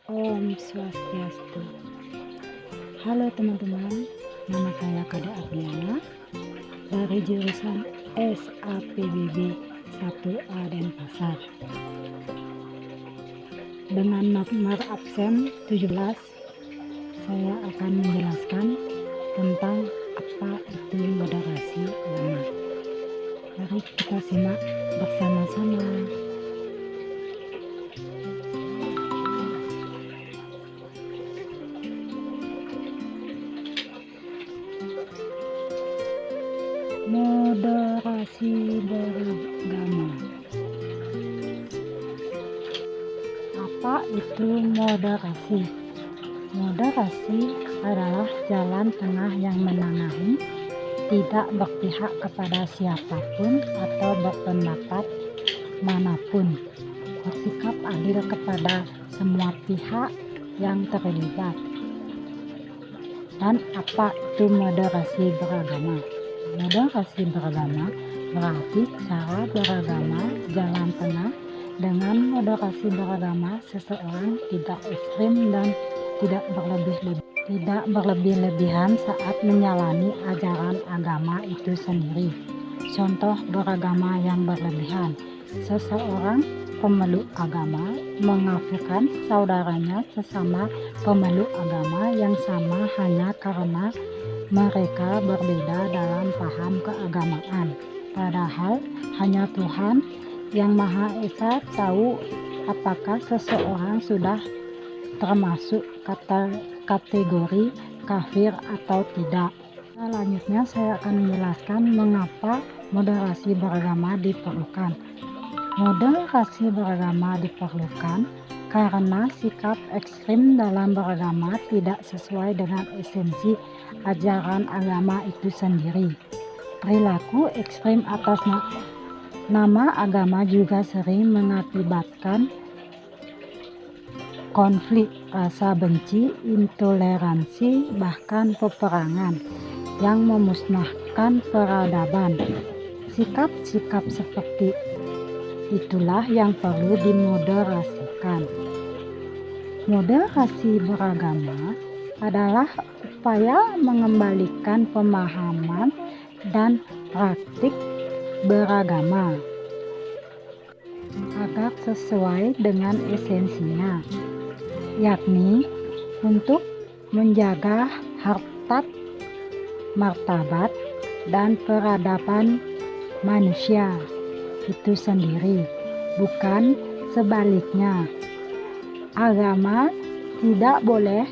Om Swastiastu. Halo teman-teman, nama saya Kade Ardiana dari jurusan SAPBB 1A Denpasar. Dengan nomor absen 17, saya akan menjelaskan tentang apa itu moderasi agama. Mari kita simak bersama-sama. Moderasi beragama. Apa itu moderasi? Moderasi adalah jalan tengah yang menengahi, tidak berpihak kepada siapapun atau berpendapat manapun, bersikap adil kepada semua pihak yang terlibat. Dan apa itu moderasi beragama? Moderasi beragama berarti cara beragama jalan tengah. Dengan moderasi beragama, seseorang tidak ekstrim dan tidak berlebih-lebihan saat menjalani ajaran agama itu sendiri. Contoh beragama yang berlebihan: seseorang pemeluk agama mengafirkan saudaranya sesama pemeluk agama yang sama hanya karena mereka berbeda dalam paham keagamaan. Padahal hanya Tuhan yang Maha Esa tahu apakah seseorang sudah termasuk kategori kafir atau tidak. Selanjutnya saya akan menjelaskan mengapa moderasi beragama diperlukan. Moderasi beragama diperlukan karena sikap ekstrim dalam beragama tidak sesuai dengan esensi ajaran agama itu sendiri. Perilaku ekstrim atas nama agama juga sering mengakibatkan konflik, rasa benci, intoleransi, bahkan peperangan yang memusnahkan peradaban. Sikap-sikap seperti itulah yang perlu dimoderasikan. Moderasi beragama adalah upaya mengembalikan pemahaman dan praktik beragama agar sesuai dengan esensinya, yakni untuk menjaga harkat martabat dan peradaban manusia itu sendiri, bukan sebaliknya. Agama tidak boleh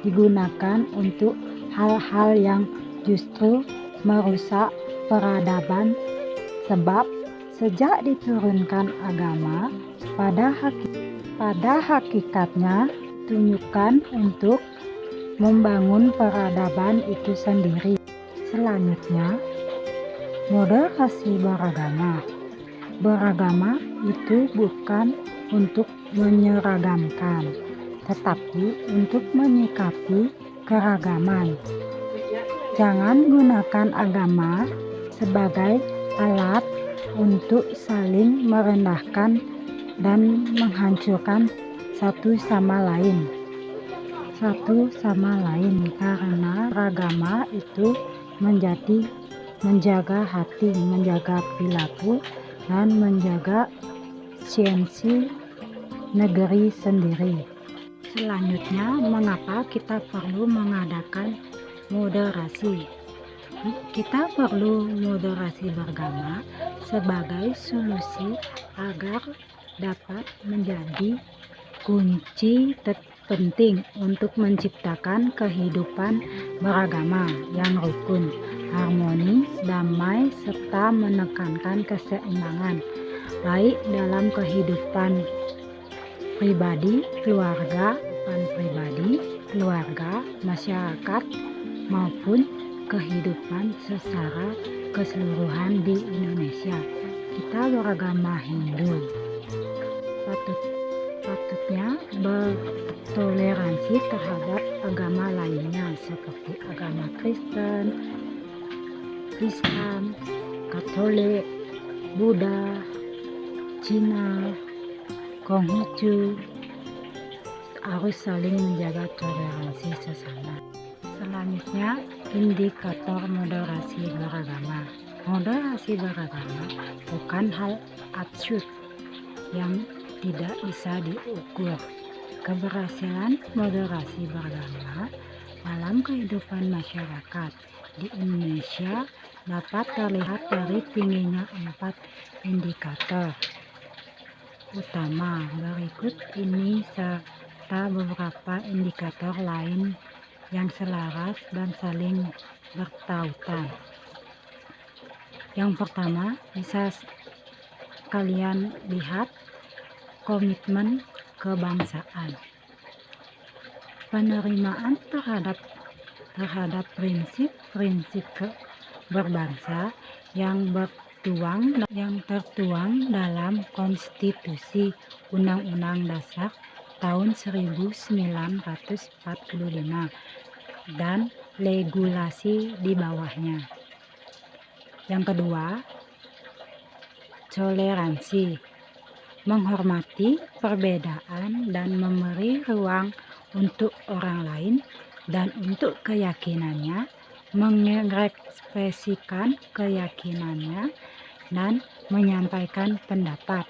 digunakan untuk hal-hal yang justru merusak peradaban, sebab sejak diturunkan agama pada hakikatnya tunjukkan untuk membangun peradaban itu sendiri. Selanjutnya, moderasi beragama. Beragama itu bukan untuk menyeragamkan, tetapi untuk menyikapi keragaman. Jangan gunakan agama sebagai alat untuk saling merendahkan dan menghancurkan satu sama lain, karena agama itu menjaga hati, menjaga perilaku, dan menjaga esensi negeri sendiri. Selanjutnya, mengapa kita perlu mengadakan moderasi? Kita perlu moderasi beragama sebagai solusi agar dapat menjadi kunci terpenting untuk menciptakan kehidupan beragama yang rukun, harmoni, damai, serta menekankan keseimbangan, baik dalam kehidupan pribadi, keluarga, masyarakat, maupun kehidupan secara keseluruhan di Indonesia. Kita beragama Hindu, patutnya bertoleransi terhadap agama lainnya seperti agama Kristen, Islam, Katolik, Buddha, Cina, Konghucu, harus saling menjaga toleransi sesama. Selanjutnya, indikator moderasi beragama. Moderasi beragama bukan hal absurd yang tidak bisa diukur. Keberhasilan moderasi beragama dalam kehidupan masyarakat di Indonesia dapat terlihat dari tingginya 4 indikator utama berikut ini serta beberapa indikator lain yang selaras dan saling bertautan. Yang pertama, bisa kalian lihat komitmen kebangsaan. Penerimaan terhadap prinsip-prinsip berbangsa yang tertuang dalam Konstitusi Undang-Undang Dasar tahun 1945 dan regulasi di bawahnya. Yang kedua, toleransi. Menghormati perbedaan dan memberi ruang untuk orang lain dan untuk keyakinannya, mengekspresikan keyakinannya dan menyampaikan pendapat,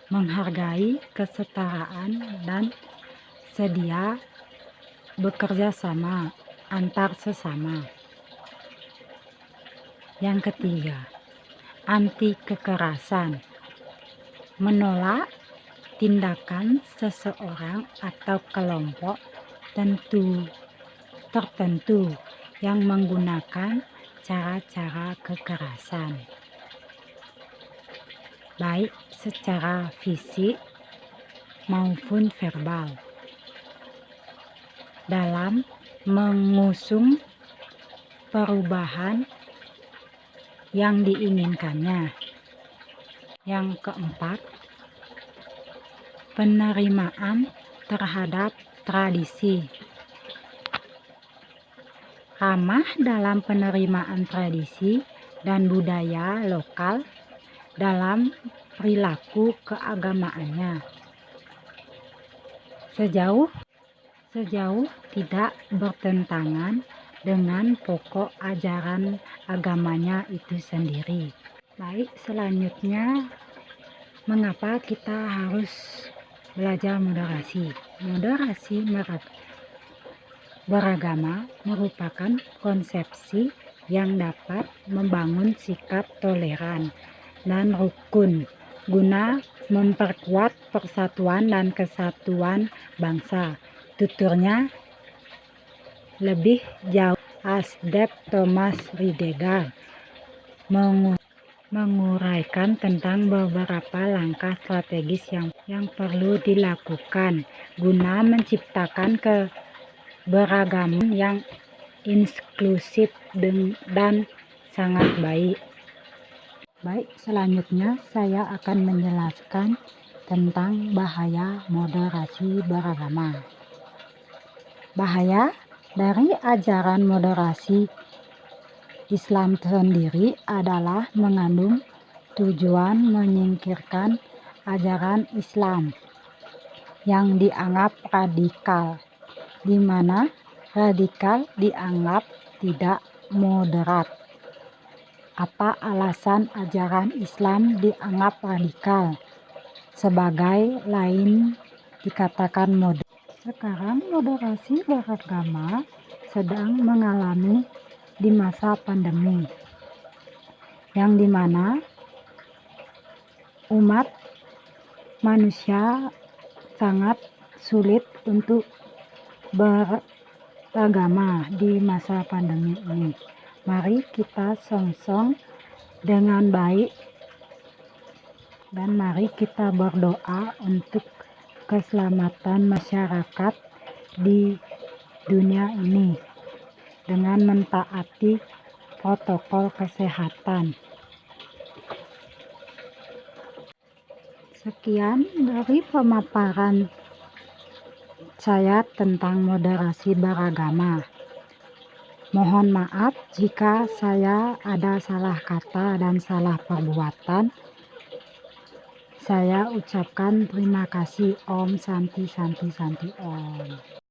menghargai kesetaraan dan sedia bekerja sama antar sesama. Yang ketiga, anti kekerasan. Menolak tindakan seseorang atau kelompok tertentu yang menggunakan cara-cara kekerasan, baik secara fisik maupun verbal, dalam mengusung perubahan yang diinginkannya. Yang keempat, penerimaan terhadap tradisi. Ramah dalam penerimaan tradisi dan budaya lokal dalam perilaku keagamaannya. Sejauh tidak bertentangan dengan pokok ajaran agamanya itu sendiri. Baik, selanjutnya mengapa kita harus belajar moderasi? Moderasi beragama merupakan konsepsi yang dapat membangun sikap toleran dan rukun guna memperkuat persatuan dan kesatuan bangsa. Tuturnya lebih jauh, Asdep Thomas Ridegar menguraikan tentang beberapa langkah strategis yang perlu dilakukan guna menciptakan keberagaman yang inklusif dan sangat baik. Baik, selanjutnya saya akan menjelaskan tentang bahaya moderasi beragama. Bahaya dari ajaran moderasi Islam sendiri adalah mengandung tujuan menyingkirkan ajaran Islam yang dianggap radikal, di mana radikal dianggap tidak moderat. Apa alasan ajaran Islam dianggap radikal? Sebagai lain dikatakan moderat. Sekarang moderasi beragama sedang mengalami di masa pandemi, yang dimana umat manusia sangat sulit untuk beragama di masa pandemi ini. Mari kita song-song dengan baik dan mari kita berdoa untuk keselamatan masyarakat di dunia ini dengan mentaati protokol kesehatan. Sekian dari pemaparan saya tentang moderasi beragama. Mohon maaf jika saya ada salah kata dan salah perbuatan. saya ucapkan terima kasih. Om Santi Santi Santi Om.